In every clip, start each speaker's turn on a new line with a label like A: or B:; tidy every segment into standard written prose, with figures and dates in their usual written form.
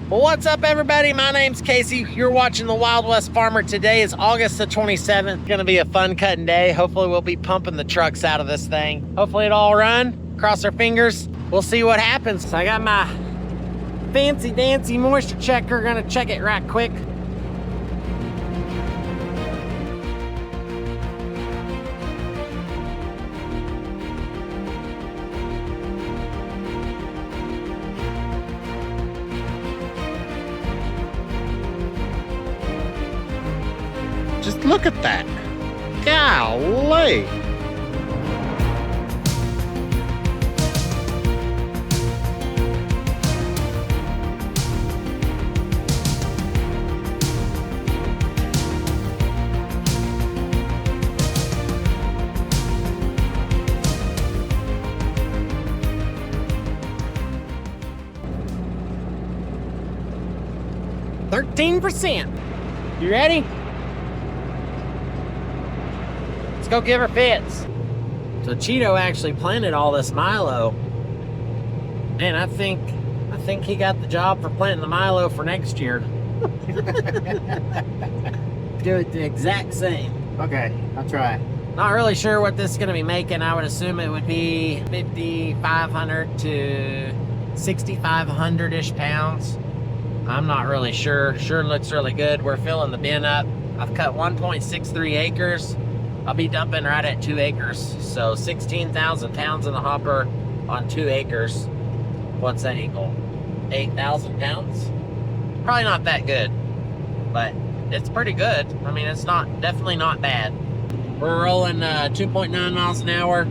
A: Well, what's up, everybody? My name's Casey. You're watching the Wild West Farmer. Today is August the 27th. Gonna be a fun cutting day. Hopefully we'll be pumping the trucks out of this thing. Hopefully it'll all run. Cross our fingers. We'll see what happens. So I got my fancy dancy moisture checker. Gonna check it right quick. Just look at that. Golly. %. You ready? Let's go give her fits. So Cheeto actually planted all this Milo. Man, I think he got the job for planting the Milo for next year. Do it the exact same.
B: Okay, I'll try.
A: Not really sure what this is going to be making. I would assume it would be 5,500 to 6,500-ish pounds. I'm not really sure. Sure looks really good. We're filling the bin up. I've cut 1.63 acres. I'll be dumping right at 2 acres. So 16,000 pounds in the hopper on 2 acres. What's that equal? 8,000 pounds? Probably not that good, but it's pretty good. I mean, it's definitely not bad. We're rolling 2.9 miles an hour.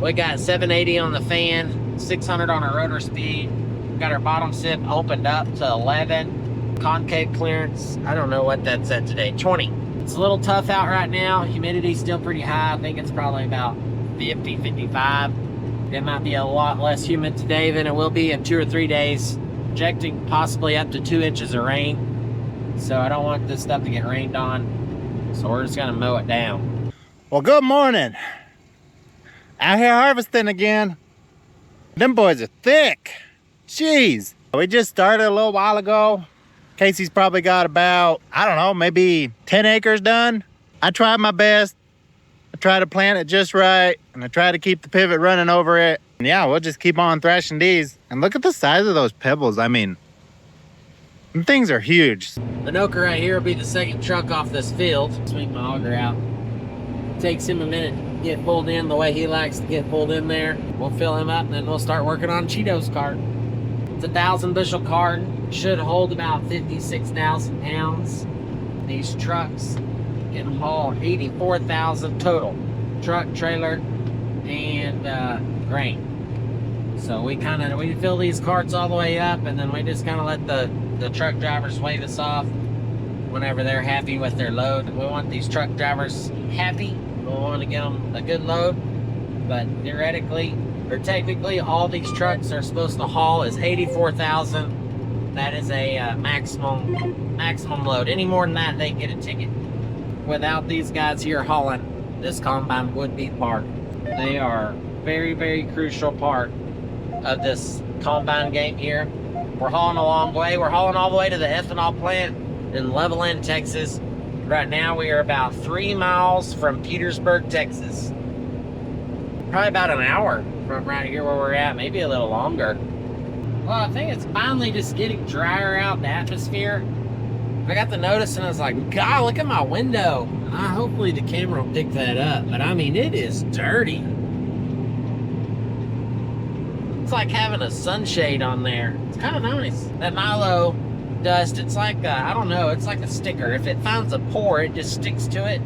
A: We got 780 on the fan, 600 on our rotor speed. We got our bottom sip opened up to 11. Concave clearance, I don't know what that's at today, 20. It's a little tough out right now. Humidity's still pretty high. I think it's probably about 50, 55. It might be a lot less humid today than it will be in 2 or 3 days. Projecting possibly up to 2 inches of rain. So I don't want this stuff to get rained on. So we're just gonna mow it down.
B: Well, good morning. Out here harvesting again. Them boys are thick. Jeez. We just started a little while ago. Casey's probably got about, I don't know, maybe 10 acres done. I tried my best. I try to plant it just right, and I try to keep the pivot running over it. And yeah, we'll just keep on thrashing these. And look at the size of those pebbles. I mean, them things are huge.
A: The Noka right here will be the second truck off this field. Swing my auger out. Takes him a minute to get pulled in the way he likes to get pulled in there. We'll fill him up, and then we'll start working on Cheeto's cart. It's a 1,000 bushel cart. Should hold about 56,000 pounds. These trucks can haul 84,000 total. Truck, trailer, and grain. So we fill these carts all the way up, and then we just kind of let the truck drivers wave us off whenever they're happy with their load. We want these truck drivers happy. We want to get them a good load, but theoretically, or technically, all these trucks are supposed to haul is 84,000. That is a maximum load. Any more than that, they get a ticket. Without these guys here hauling, this combine would be parked. They are very, very crucial part of this combine game here. We're hauling a long way. We're hauling all the way to the ethanol plant in Levelland, Texas. Right now, we are about 3 miles from Petersburg, Texas. Probably about an hour from right here where we're at, maybe a little longer. Well, I think it's finally just getting drier out in the atmosphere. I got the notice and I was like, God, look at my window. Hopefully the camera will pick that up, but I mean, it is dirty. It's like having a sunshade on there. It's kind of nice. That Milo dust, it's like, I don't know, it's like a sticker. If it finds a pore, it just sticks to it.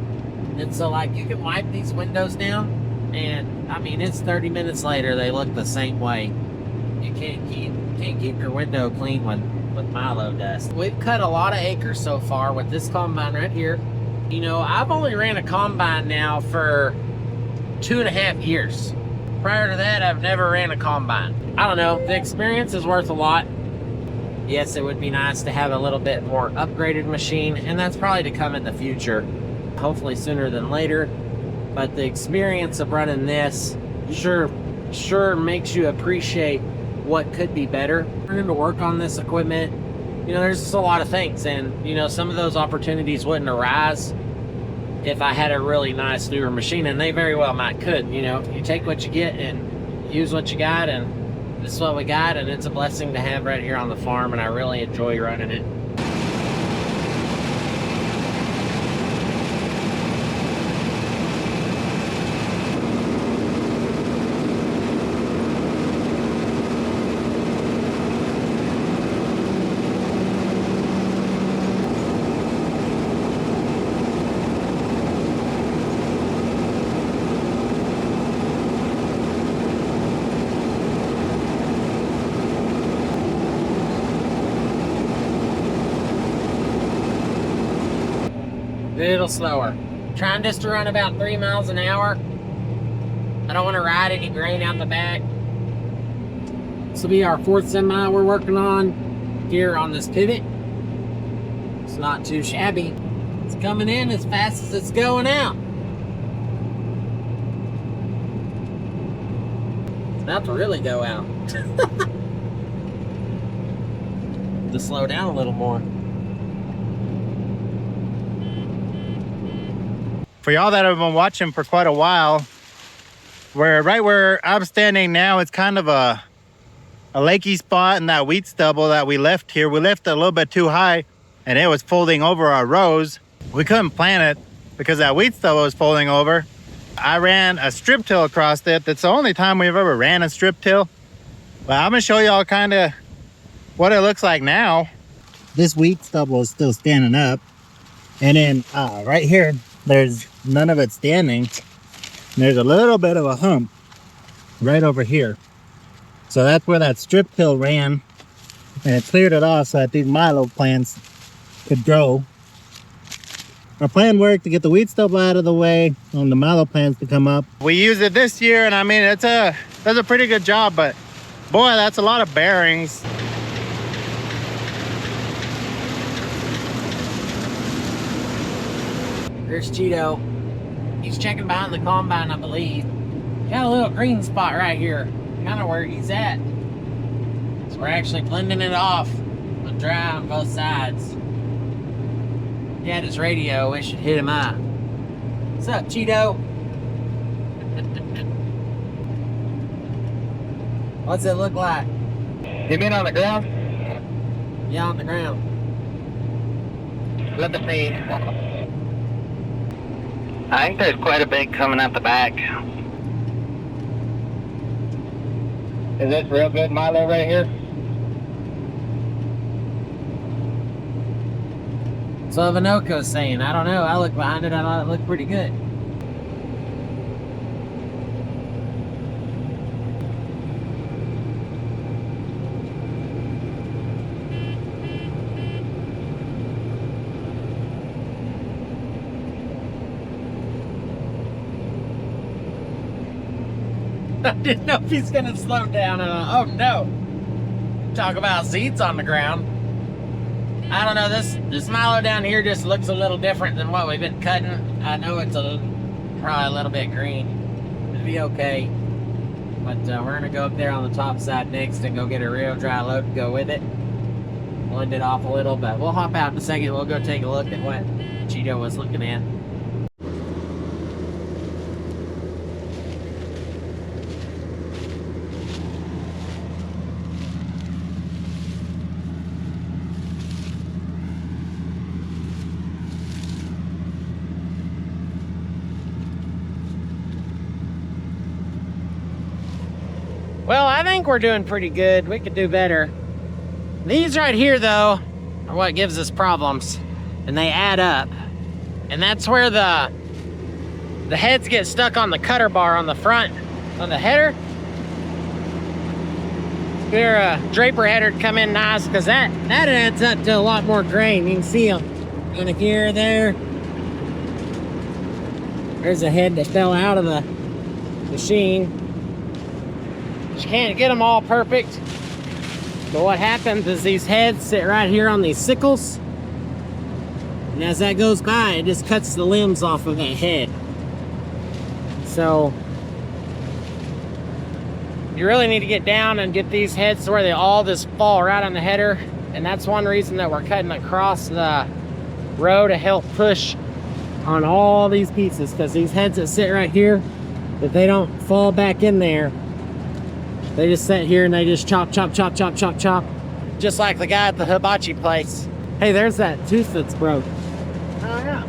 A: And so like you can wipe these windows down and I mean, it's 30 minutes later, they look the same way. You can't keep your window clean with Milo dust. We've cut a lot of acres so far with this combine right here. You know, I've only ran a combine now for 2.5 years. Prior to that, I've never ran a combine. I don't know, the experience is worth a lot. Yes, it would be nice to have a little bit more upgraded machine, and that's probably to come in the future, hopefully sooner than later. But the experience of running this sure makes you appreciate what could be better. Learning to work on this equipment, you know, there's just a lot of things, and you know, some of those opportunities wouldn't arise if I had a really nice newer machine, and they very well might could. You know, you take what you get and use what you got, and this is what we got, and it's a blessing to have right here on the farm, and I really enjoy running it. A little slower. Trying just to run about 3 miles an hour. I don't want to ride any grain out the back. This will be our 4th semi we're working on here on this pivot. It's not too shabby. It's coming in as fast as it's going out. It's about to really go out. To slow down a little more.
B: For y'all that have been watching for quite a while, right where I'm standing now, it's kind of a lakey spot in that wheat stubble that we left here. We left it a little bit too high, and it was folding over our rows. We couldn't plant it because that wheat stubble was folding over. I ran a strip till across it. That's the only time we've ever ran a strip till. But I'm gonna show y'all kind of what it looks like now. This wheat stubble is still standing up, and then right here, there's none of it standing. There's a little bit of a hump right over here. So that's where that strip till ran, and it cleared it off so that these Milo plants could grow. Our plan worked to get the wheat stubble out of the way and the Milo plants to come up. We used it this year, and I mean, it does a pretty good job, but boy, that's a lot of bearings.
A: There's Cheeto. He's checking behind the combine, I believe. Got a little green spot right here, kind of where he's at. So we're actually blending it off with dry on both sides. He had his radio, we should hit him up. What's up, Cheeto? What's it look like?
B: You mean on the ground?
A: Yeah, on the ground.
B: Let the feed. I think there's quite a bit coming out the back. Is this real good Milo right here?
A: So Vinoko's saying, I don't know, I looked behind it, I thought it looked pretty good. I didn't know if he's gonna slow down. Oh no! Talk about seeds on the ground. I don't know. This Milo down here just looks a little different than what we've been cutting. I know it's probably a little bit green. It'll be okay. But we're gonna go up there on the top side next and go get a real dry load to go with it. Blend it off a little, but we'll hop out in a second. We'll go take a look at what Cheeto was looking at. Well, I think we're doing pretty good. We could do better. These right here, though, are what gives us problems. And they add up. And that's where the heads get stuck on the cutter bar on the front, on the header. There, a draper header would come in nice, because that adds up to a lot more grain. You can see them in here, there. There's a head that fell out of the machine. You can't get them all perfect, but what happens is these heads sit right here on these sickles, and as that goes by, it just cuts the limbs off of that head. So You really need to get down and get these heads to where they all just fall right on the header. And that's one reason that we're cutting across the row to help push on all these pieces, because these heads that sit right here, if they don't fall back in there, they just sit here and they just chop, chop, chop, chop, chop, chop. Just like the guy at the hibachi place. Hey, there's that tooth that's broke. Oh yeah.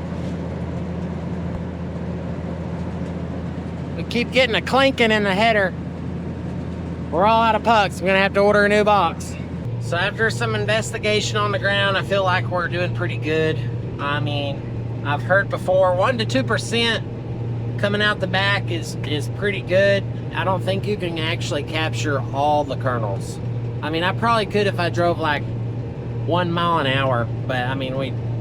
A: We keep getting a clinking in the header. We're all out of pucks. We're gonna have to order a new box. So after some investigation on the ground, I feel like we're doing pretty good. I mean, I've heard before 1 to 2% coming out the back is pretty good. I don't think you can actually capture all the kernels. I mean, I probably could if I drove like 1 mile an hour, but I mean,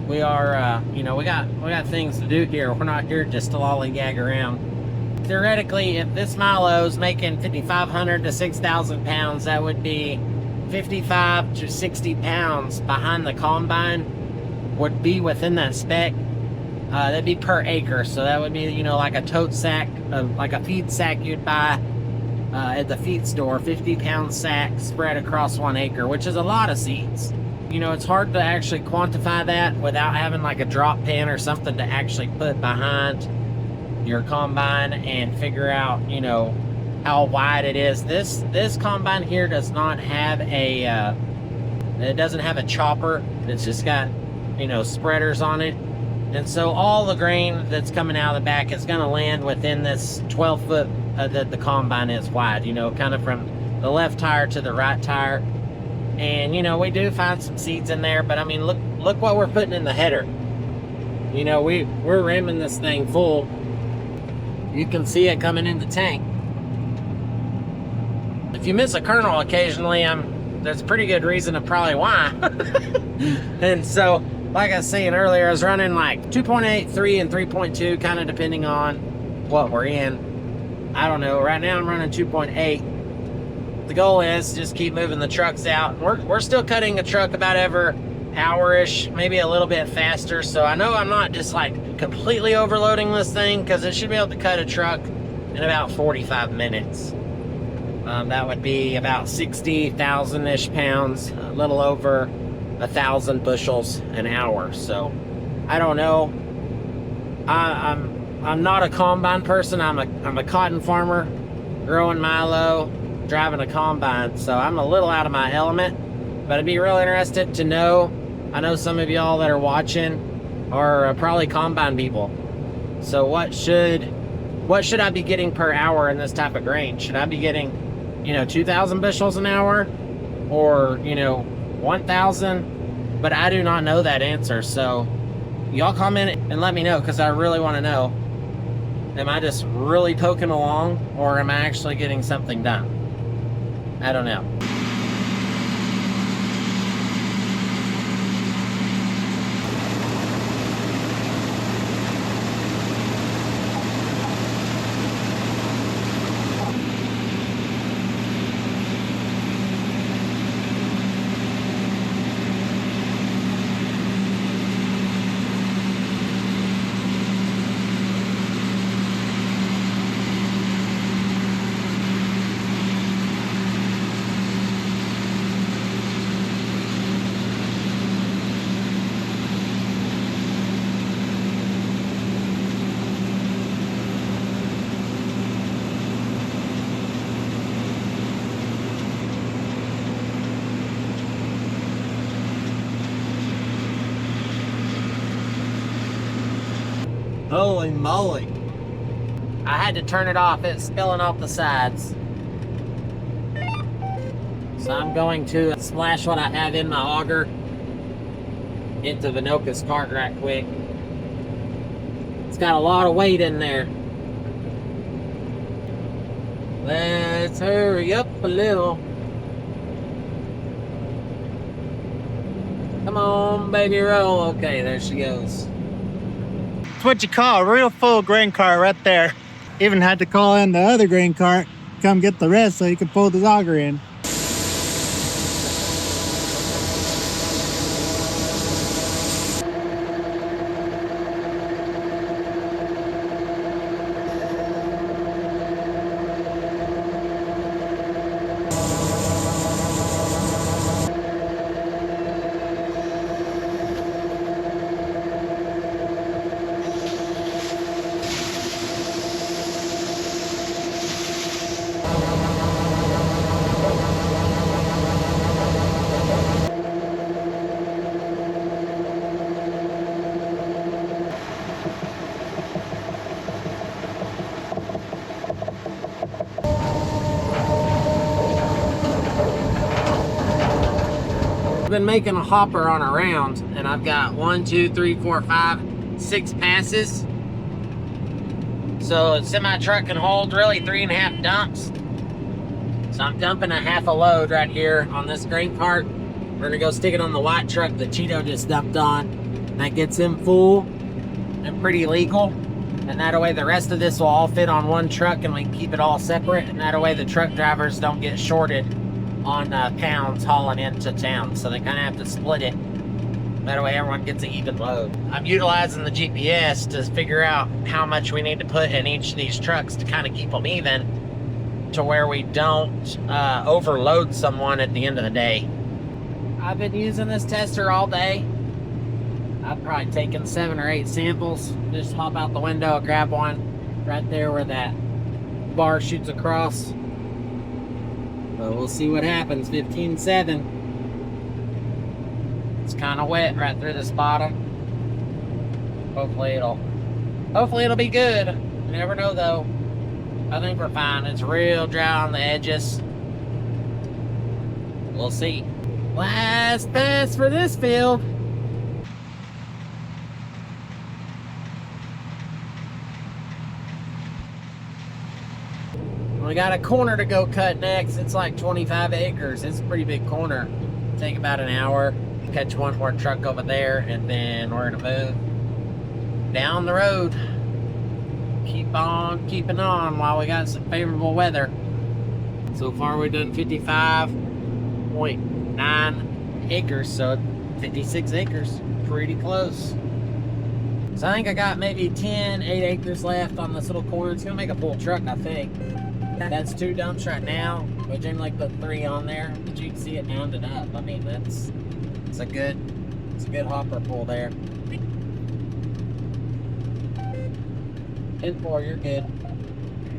A: we are, you know, we got things to do here. We're not here just to lollygag around. Theoretically, if this Milo's making 5,500 to 6,000 pounds, that would be 55 to 60 pounds behind the combine would be within that spec. That'd be per acre, so that would be, you know, like a tote sack, like a feed sack you'd buy at the feed store, 50-pound sack spread across 1 acre, which is a lot of seeds. You know, it's hard to actually quantify that without having like a drop pin or something to actually put behind your combine and figure out, you know, how wide it is. This combine here does not have a it doesn't have a chopper. It's just got, you know, spreaders on it, and so all the grain that's coming out of the back is going to land within this 12 foot that the combine is wide, you know, kind of from the left tire to the right tire. And you know, we do find some seeds in there, but I mean, look what we're putting in the header. You know, we're ramming this thing full. You can see it coming in the tank. If you miss a kernel occasionally, there's a pretty good reason of probably why. And so, like I was saying earlier, I was running like 2.8, 3, and 3.2, kind of depending on what we're in. I don't know. Right now I'm running 2.8. The goal is just keep moving the trucks out. We're still cutting a truck about every hour-ish, maybe a little bit faster. So I know I'm not just like completely overloading this thing, because it should be able to cut a truck in about 45 minutes. That would be about 60,000-ish pounds, a little over 1,000 bushels an hour. So I don't know. I'm not a combine person. I'm a cotton farmer, growing Milo, driving a combine. So I'm a little out of my element, but I'd be real interested to know. I know some of y'all that are watching are probably combine people. So what should I be getting per hour in this type of grain? Should I be getting, you know, 2,000 bushels an hour, or, you know, 1,000? But I do not know that answer. So y'all comment and let me know, because I really want to know. Am I just really poking along, or am I actually getting something done? I don't know. Holy moly. I had to turn it off. It's spilling off the sides. So I'm going to splash what I have in my auger into Vinoka's cart right quick. It's got a lot of weight in there. Let's hurry up a little. Come on, baby, roll. Okay, there she goes.
B: It's what you call a real full grain cart right there. Even had to call in the other grain cart, come get the rest so you could pull the auger in.
A: been making a hopper on a round, and I've got 1, 2, 3, 4, 5, 6 passes. So a semi truck can hold really 3.5 dumps. So I'm dumping a half a load right here on this grain cart. We're gonna go stick it on the white truck that Cheeto just dumped on. And that gets him full and pretty legal. And that way the rest of this will all fit on one truck and we can keep it all separate. And that way the truck drivers don't get shorted on pounds hauling into town. So they kind of have to split it. That way everyone gets an even load. I'm utilizing the GPS to figure out how much we need to put in each of these trucks to kind of keep them even, to where we don't overload someone at the end of the day. I've been using this tester all day. I've probably taken 7 or 8 samples. Just hop out the window, grab one right there where that bar shoots across. So we'll see what happens. 15.7. It's kind of wet right through this bottom. Hopefully it'll be good. You never know though. I think we're fine. It's real dry on the edges. We'll see. Last pass for this field. We got a corner to go cut next. It's like 25 acres. It's a pretty big corner. Take about an hour. Catch one more truck over there, and then we're gonna move down the road. Keep on keeping on while we got some favorable weather. So far we've done 55.9 acres, so 56 acres. Pretty close. So I think I got maybe 8 acres left on this little corner. It's gonna make a full truck, I think. That's 2 dumps right now. We generally put 3 on there, but you can see it mounded up. I mean, it's a good hopper pull there. 10-4, you're good.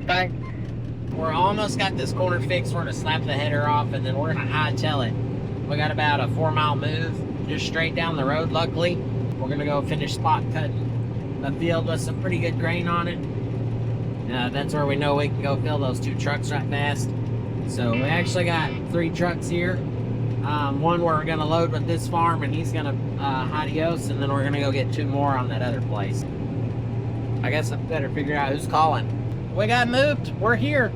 A: Okay. We're almost got this corner fixed. We're gonna slap the header off and then we're gonna hightail it. We got about a 4-mile move just straight down the road. Luckily, we're gonna go finish spot cutting a field with some pretty good grain on it. That's where we know we can go fill those 2 trucks right fast. So we actually got 3 trucks here. One we're gonna load with this farm and he's gonna adios, and then we're gonna go get 2 more on that other place. I guess I better figure out who's calling. We got moved. We're here.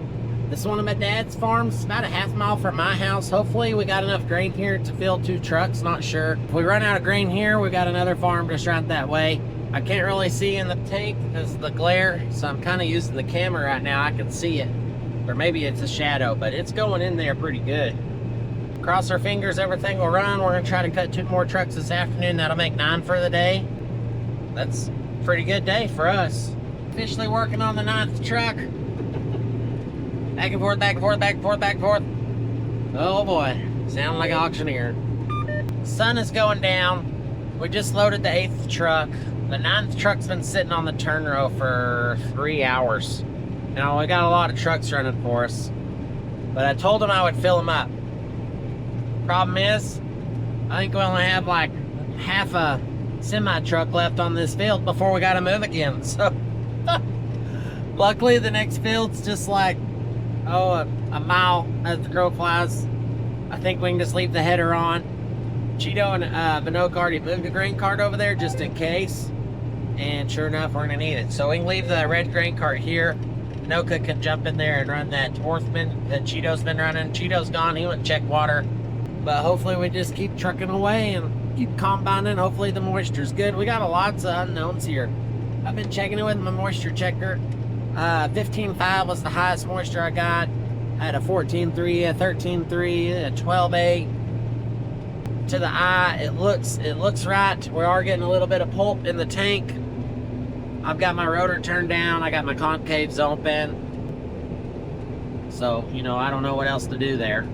A: This is one of my dad's farms. It's about a half mile from my house. Hopefully we got enough grain here to fill 2 trucks. Not sure. If we run out of grain here, we got another farm just right that way. I can't really see in the tank because of the glare, so I'm kind of using the camera right now. I can see it, or maybe it's a shadow, but it's going in there pretty good. Cross our fingers, everything will run. We're gonna try to cut 2 more trucks this afternoon. That'll make 9 for the day. That's a pretty good day for us. Officially working on the 9th truck. Back and forth, back and forth, back and forth, back and forth. Oh boy, sound like an auctioneer. Sun is going down. We just loaded the 8th truck. The 9th truck's been sitting on the turn row for 3 hours. Now, we got a lot of trucks running for us, but I told them I would fill them up. Problem is, I think we only have like half a semi-truck left on this field before we gotta move again. So, luckily the next field's just like, a mile as the crow flies. I think we can just leave the header on. Cheeto and Vinoka already moved the grain cart over there just in case. And sure enough, we're gonna need it. So we can leave the red grain cart here. Vinoka can jump in there and run that Dwarfman that Cheeto's been running. Cheeto's gone, he went check water. But hopefully we just keep trucking away and keep combining. Hopefully the moisture's good. We got lots of unknowns here. I've been checking it with my moisture checker. 15.5 was the highest moisture I got. I had a 14.3, a 13.3, a 12.8. To the eye, it looks right. We are getting a little bit of pulp in the tank. I've got my rotor turned down. I got my concaves open. So, I don't know what else to do there.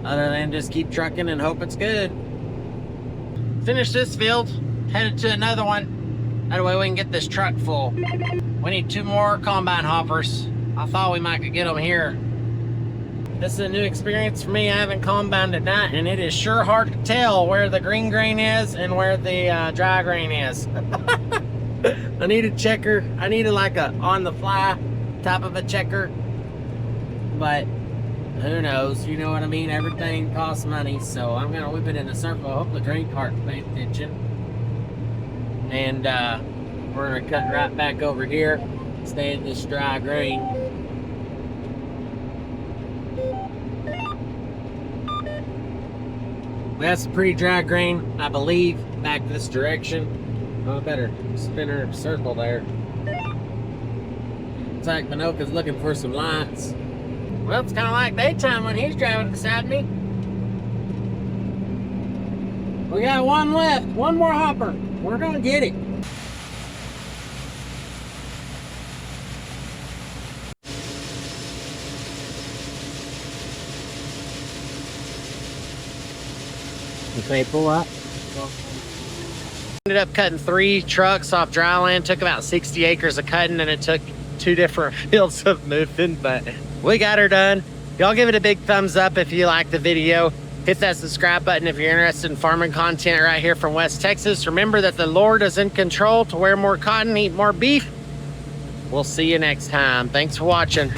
A: Other than just keep trucking and hope it's good. Finish this field, headed to another one. That way we can get this truck full. We need 2 more combine hoppers. I thought we might could get them here. This is a new experience for me. I haven't combined at night, and it is sure hard to tell where the green grain is and where the dry grain is. I need a checker. I need like a on-the-fly type of a checker. But Who knows? You know what I mean? Everything costs money, so I'm gonna whip it in a circle. I hope the grain cart's paying attention. And we're gonna cut right back over here, stay in this dry grain. That's some pretty dry grain, I believe, back this direction. Oh, I better spin her in a circle there. Looks like Minoka's looking for some lights. Well, it's kind of like daytime when he's driving beside me. We got one left, one more hopper. We're gonna get it. Can you pull up? Ended up cutting 3 trucks off dry land. Took about 60 acres of cutting, and it took 2 different fields of moving, but we got her done. Y'all give it a big thumbs up if you like the video. Hit that subscribe button if you're interested in farming content right here from West Texas. Remember that the Lord is in control to wear more cotton, eat more beef. We'll see you next time. Thanks for watching.